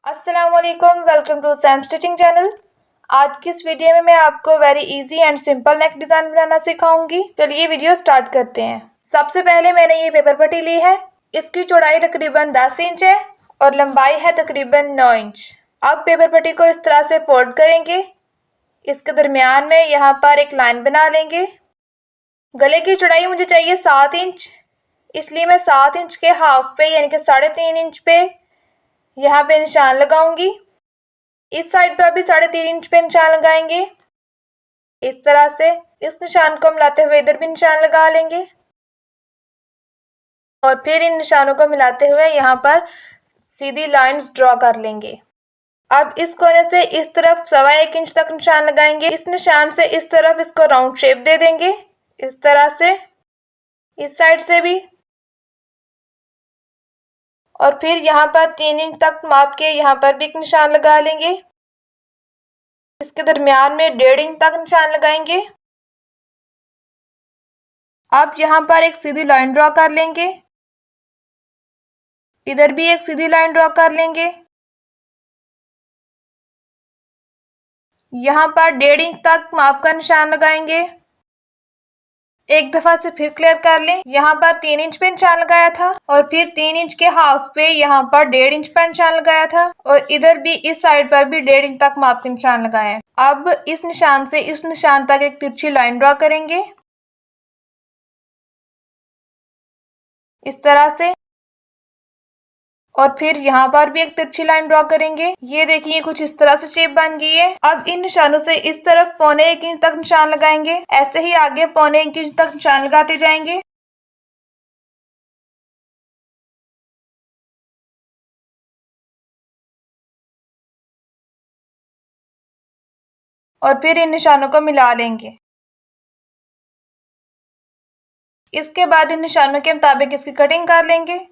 अस्सलाम वालेकुम, welcome to Sam stitching channel. आज की इस वीडियो में मैं आपको very easy and simple neck design बनाना सिखाऊंगी। चलिए वीडियो स्टार्ट करते हैं। सबसे पहले मैंने ये पेपर पट्टी ली है। इसकी चौड़ाई तकरीबन 10 इंच है और लंबाई है तकरीबन 9 इंच। अब पेपर पट्टी को इस तरह से फोल्ड करेंगे। इसके दरमियान में यहाँ पर एक लाइन बना लेंगे। गले की चौड़ाई मुझे चाहिए 7 इंच, इसलिए मैं 7 इंच के हाफ पे यानी कि 3.5 इंच पे यहाँ पे निशान लगाऊंगी। इस साइड पर भी 3.5 इंच पे निशान लगाएंगे। इस तरह से इस निशान को मिलाते हुए इधर भी निशान लगा लेंगे और फिर इन निशानों को मिलाते हुए यहाँ पर सीधी लाइंस ड्रॉ कर लेंगे। अब इस कोने से इस तरफ 1.25 इंच तक निशान लगाएंगे। इस निशान से इस तरफ इसको राउंड शेप दे देंगे, इस तरह से। इस साइड से भी और फिर यहाँ पर 3 इंच तक माप के यहाँ पर भी एक निशान लगा लेंगे। इसके दरमियान में 1.5 इंच तक निशान लगाएंगे। अब यहाँ पर एक सीधी लाइन ड्रॉ कर लेंगे, इधर भी एक सीधी लाइन ड्रॉ कर लेंगे। यहाँ पर 1.5 इंच तक माप का निशान लगाएंगे। एक दफा से फिर क्लियर कर लें। यहाँ पर 3 इंच पे निशान लगाया था और फिर 3 इंच के हाफ पे यहाँ पर 1.5 इंच पर निशान लगाया था और इधर भी इस साइड पर भी 1.5 इंच तक माप के निशान लगाए हैं। अब इस निशान से इस निशान तक एक तिरछी लाइन ड्रॉ करेंगे, इस तरह से। और फिर यहाँ पर भी एक तिरछी लाइन ड्रॉ करेंगे। ये देखिए कुछ इस तरह से शेप बन गई है। अब इन निशानों से इस तरफ 1.25 इंच तक निशान लगाएंगे। ऐसे ही आगे 1.25 इंच तक निशान लगाते जाएंगे। और फिर इन निशानों को मिला लेंगे। इसके बाद इन निशानों के मुताबिक इसकी कटिंग कर लेंगे।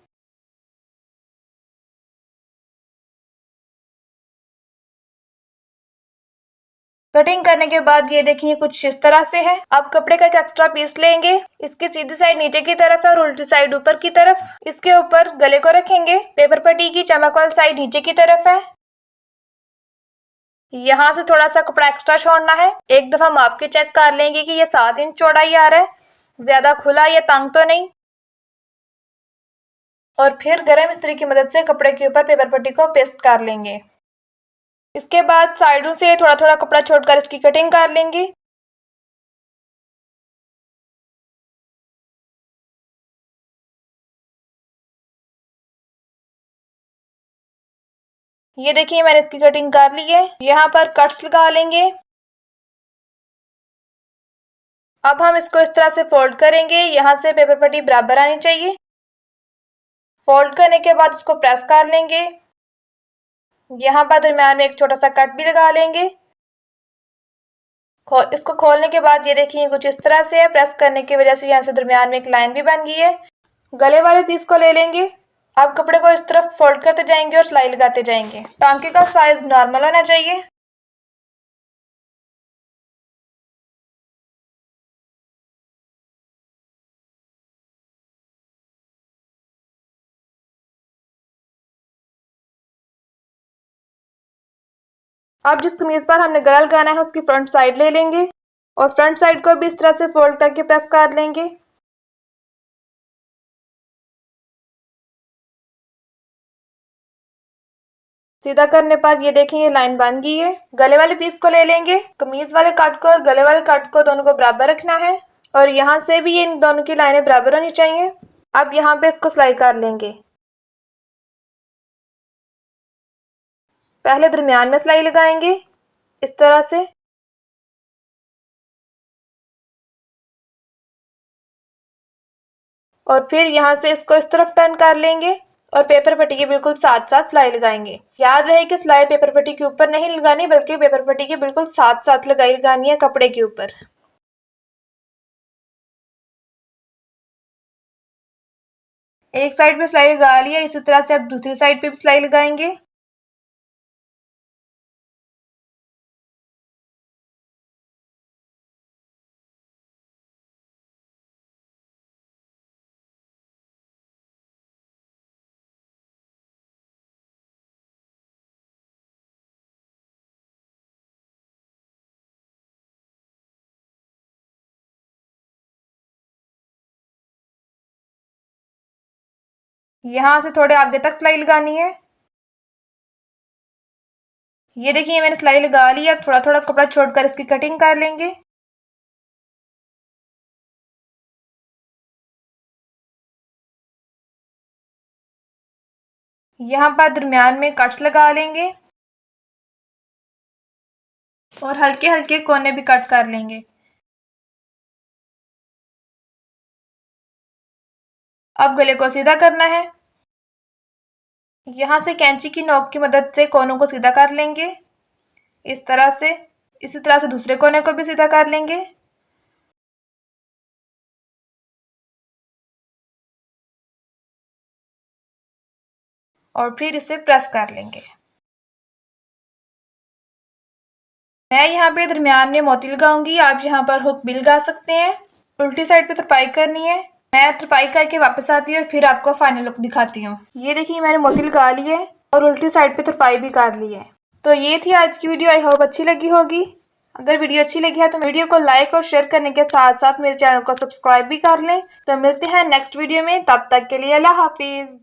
कटिंग करने के बाद ये देखिए कुछ इस तरह से है। अब कपड़े का एक एक्स्ट्रा पीस लेंगे। इसकी सीधी साइड नीचे की तरफ है और उल्टी साइड ऊपर की तरफ। इसके ऊपर गले को रखेंगे। पेपर पट्टी की चमक वाली साइड नीचे की तरफ है। यहाँ से थोड़ा सा कपड़ा एक्स्ट्रा छोड़ना है। एक दफा माप के चेक कर लेंगे कि ये 7 इंच चौड़ाई आ रहा है, ज्यादा खुला या तंग तो नहीं। और फिर गरम इस्त्री की मदद से कपड़े के ऊपर पेपर पट्टी को पेस्ट कर लेंगे। इसके बाद साइडों से थोड़ा थोड़ा कपड़ा छोड़कर इसकी कटिंग कर लेंगे। ये देखिए मैंने इसकी कटिंग कर ली है। यहाँ पर कट्स लगा लेंगे। अब हम इसको इस तरह से फोल्ड करेंगे। यहाँ से पेपर पट्टी बराबर आनी चाहिए। फोल्ड करने के बाद इसको प्रेस कर लेंगे। यहाँ पर दरम्यान में एक छोटा सा कट भी लगा लेंगे। इसको खोलने के बाद ये देखिए कुछ इस तरह से है। प्रेस करने की वजह से यहाँ से दरम्यान में एक लाइन भी बन गई है। गले वाले पीस को ले लेंगे। अब कपड़े को इस तरफ फोल्ड करते जाएंगे और सिलाई लगाते जाएंगे। टांके का साइज नॉर्मल होना चाहिए। अब जिस कमीज पर हमने गला लगाना है उसकी फ्रंट साइड ले लेंगे और फ्रंट साइड को भी इस तरह से फोल्ड करके प्रेस कर लेंगे। सीधा करने पर ये देखें ये लाइन बन गई है। गले वाले पीस को ले लेंगे। कमीज वाले कट को और गले वाले कट को दोनों को बराबर रखना है और यहाँ से भी ये इन दोनों की लाइनें बराबर होनी चाहिए। अब यहाँ पे इसको सिलाई कर लेंगे। पहले दरमियान में सिलाई लगाएंगे, इस तरह से। और फिर यहाँ से इसको इस तरफ टर्न कर लेंगे और पेपर पट्टी के बिल्कुल साथ साथ सिलाई लगाएंगे। याद रहे कि सिलाई पेपर पट्टी के ऊपर नहीं लगानी बल्कि पेपर पट्टी के बिल्कुल साथ साथ लगानी है कपड़े के ऊपर। एक साइड पे सिलाई लगा लिया, इसी तरह से अब दूसरी साइड पे भी सिलाई लगाएंगे। यहाँ से थोड़े आगे तक सिलाई लगानी है। ये देखिए मैंने सिलाई लगा ली। अब थोड़ा थोड़ा कपड़ा छोड़कर इसकी कटिंग कर लेंगे। यहाँ पर दरमियान में कट्स लगा लेंगे और हल्के हल्के कोने भी कट कर लेंगे। अब गले को सीधा करना है। यहाँ से कैंची की नोक की मदद से कोनों को सीधा कर लेंगे इस तरह से। इसी तरह से दूसरे कोने को भी सीधा कर लेंगे। और फिर इसे प्रेस कर लेंगे। मैं यहाँ पे दरमियान में मोती लगाऊंगी। आप यहाँ पर हुक भी लगा सकते हैं। उल्टी साइड पे तुरपाई करनी है। मैं तुरपाई करके वापस आती हूँ, फिर आपको फाइनल लुक दिखाती हूँ। ये देखिए मैंने मोती लगा ली है और उल्टी साइड पे तुरपाई भी कर ली है। तो ये थी आज की वीडियो। आई होप अच्छी लगी होगी। अगर वीडियो अच्छी लगी है तो वीडियो को लाइक और शेयर करने के साथ साथ मेरे चैनल को सब्सक्राइब भी कर लें। तो मिलते हैं नेक्स्ट वीडियो में, तब तक के लिए अल्लाह हाफिज।